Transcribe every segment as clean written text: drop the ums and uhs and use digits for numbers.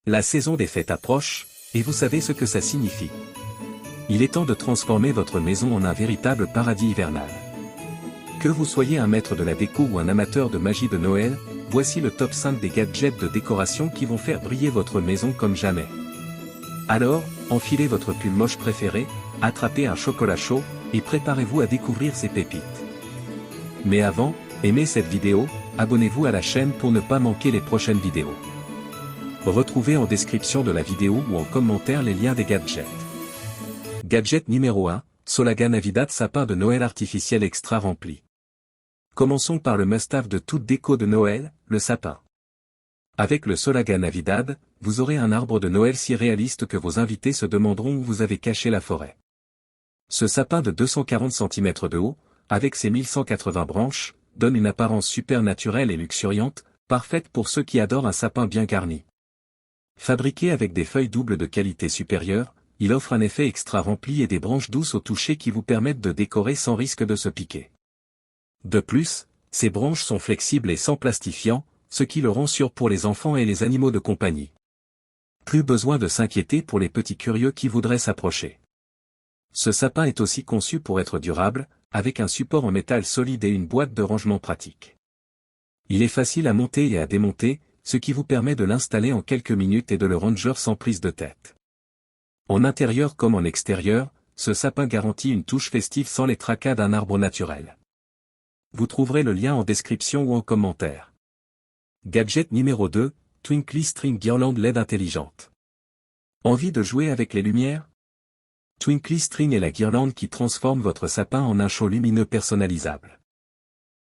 La saison des fêtes approche, et vous savez ce que ça signifie. Il est temps de transformer votre maison en un véritable paradis hivernal. Que vous soyez un maître de la déco ou un amateur de magie de Noël, voici le top 5 des gadgets de décoration qui vont faire briller votre maison comme jamais. Alors, enfilez votre pull moche préféré, attrapez un chocolat chaud, et préparez-vous à découvrir ces pépites. Mais avant, aimez cette vidéo, abonnez-vous à la chaîne pour ne pas manquer les prochaines vidéos. Retrouvez en description de la vidéo ou en commentaire les liens des gadgets. Gadget numéro 1, Solaga Navidad sapin de Noël artificiel extra rempli. Commençons par le must-have de toute déco de Noël, le sapin. Avec le Solaga Navidad, vous aurez un arbre de Noël si réaliste que vos invités se demanderont où vous avez caché la forêt. Ce sapin de 240 cm de haut, avec ses 1180 branches, donne une apparence super naturelle et luxuriante, parfaite pour ceux qui adorent un sapin bien garni. Fabriqué avec des feuilles doubles de qualité supérieure, il offre un effet extra rempli et des branches douces au toucher qui vous permettent de décorer sans risque de se piquer. De plus, ces branches sont flexibles et sans plastifiant, ce qui le rend sûr pour les enfants et les animaux de compagnie. Plus besoin de s'inquiéter pour les petits curieux qui voudraient s'approcher. Ce sapin est aussi conçu pour être durable, avec un support en métal solide et une boîte de rangement pratique. Il est facile à monter et à démonter, ce qui vous permet de l'installer en quelques minutes et de le ranger sans prise de tête. En intérieur comme en extérieur, ce sapin garantit une touche festive sans les tracas d'un arbre naturel. Vous trouverez le lien en description ou en commentaire. Gadget numéro 2, Twinkly String Guirlande LED intelligente. Envie de jouer avec les lumières? Twinkly String est la guirlande qui transforme votre sapin en un show lumineux personnalisable.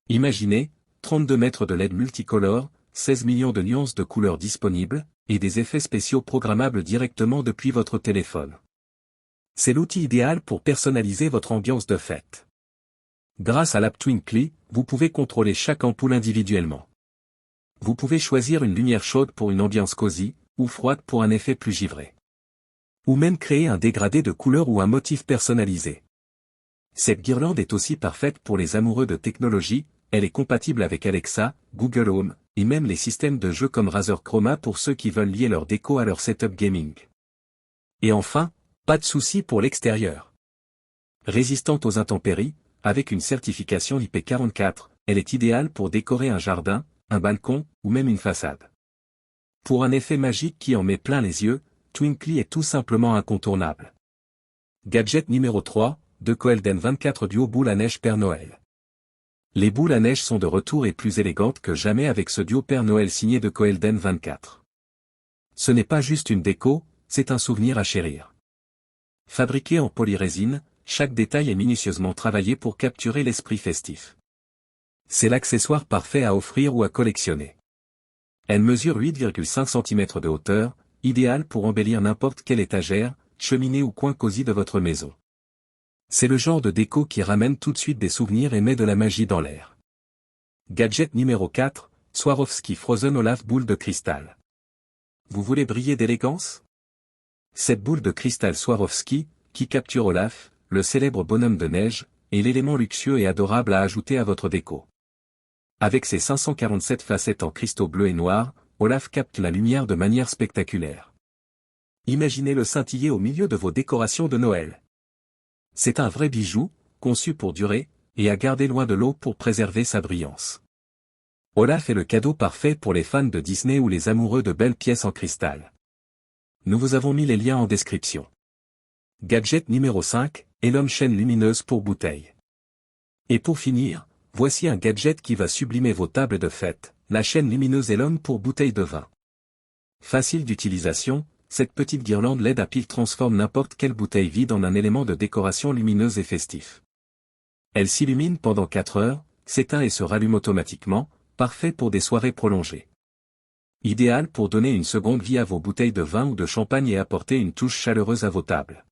Imaginez, 32 mètres de LED multicolore, 16 millions de nuances de couleurs disponibles, et des effets spéciaux programmables directement depuis votre téléphone. C'est l'outil idéal pour personnaliser votre ambiance de fête. Grâce à l'app Twinkly, vous pouvez contrôler chaque ampoule individuellement. Vous pouvez choisir une lumière chaude pour une ambiance cosy, ou froide pour un effet plus givré. Ou même créer un dégradé de couleur ou un motif personnalisé. Cette guirlande est aussi parfaite pour les amoureux de technologie, elle est compatible avec Alexa, Google Home, et même les systèmes de jeux comme Razer Chroma pour ceux qui veulent lier leur déco à leur setup gaming. Et enfin, pas de souci pour l'extérieur. Résistante aux intempéries, avec une certification IP44, elle est idéale pour décorer un jardin, un balcon, ou même une façade. Pour un effet magique qui en met plein les yeux, Twinkly est tout simplement incontournable. Gadget numéro 3, Deco Elden 24 Duo boule à neige Père Noël. Les boules à neige sont de retour et plus élégantes que jamais avec ce duo Père Noël signé Deco Elden 24. Ce n'est pas juste une déco, c'est un souvenir à chérir. Fabriqué en polyrésine, chaque détail est minutieusement travaillé pour capturer l'esprit festif. C'est l'accessoire parfait à offrir ou à collectionner. Elle mesure 8,5 cm de hauteur, idéale pour embellir n'importe quelle étagère, cheminée ou coin cosy de votre maison. C'est le genre de déco qui ramène tout de suite des souvenirs et met de la magie dans l'air. Gadget numéro 4, Swarovski Frozen Olaf boule de cristal. Vous voulez briller d'élégance? Cette boule de cristal Swarovski, qui capture Olaf, le célèbre bonhomme de neige, est l'élément luxueux et adorable à ajouter à votre déco. Avec ses 547 facettes en cristaux bleus et noirs, Olaf capte la lumière de manière spectaculaire. Imaginez-le scintiller au milieu de vos décorations de Noël. C'est un vrai bijou, conçu pour durer, et à garder loin de l'eau pour préserver sa brillance. Olaf est le cadeau parfait pour les fans de Disney ou les amoureux de belles pièces en cristal. Nous vous avons mis les liens en description. Gadget numéro 5, Elom chaîne lumineuse pour bouteille. Et pour finir, voici un gadget qui va sublimer vos tables de fête, la chaîne lumineuse Elom pour bouteille de vin. Facile d'utilisation, cette petite guirlande LED à pile transforme n'importe quelle bouteille vide en un élément de décoration lumineuse et festif. Elle s'illumine pendant 4 heures, s'éteint et se rallume automatiquement, parfait pour des soirées prolongées. Idéal pour donner une seconde vie à vos bouteilles de vin ou de champagne et apporter une touche chaleureuse à vos tables.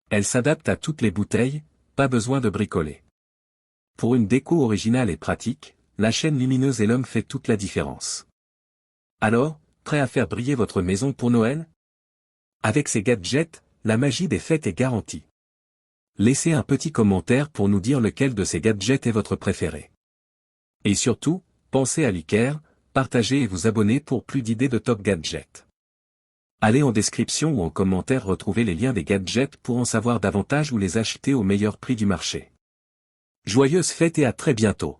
Elle s'adapte à toutes les bouteilles, pas besoin de bricoler. Pour une déco originale et pratique, la chaîne lumineuse Elom fait toute la différence. Alors, prêt à faire briller votre maison pour Noël? Avec ces gadgets, la magie des fêtes est garantie. Laissez un petit commentaire pour nous dire lequel de ces gadgets est votre préféré. Et surtout, pensez à liker, partagez et vous abonner pour plus d'idées de top gadgets. Allez en description ou en commentaire retrouver les liens des gadgets pour en savoir davantage ou les acheter au meilleur prix du marché. Joyeuses fêtes et à très bientôt.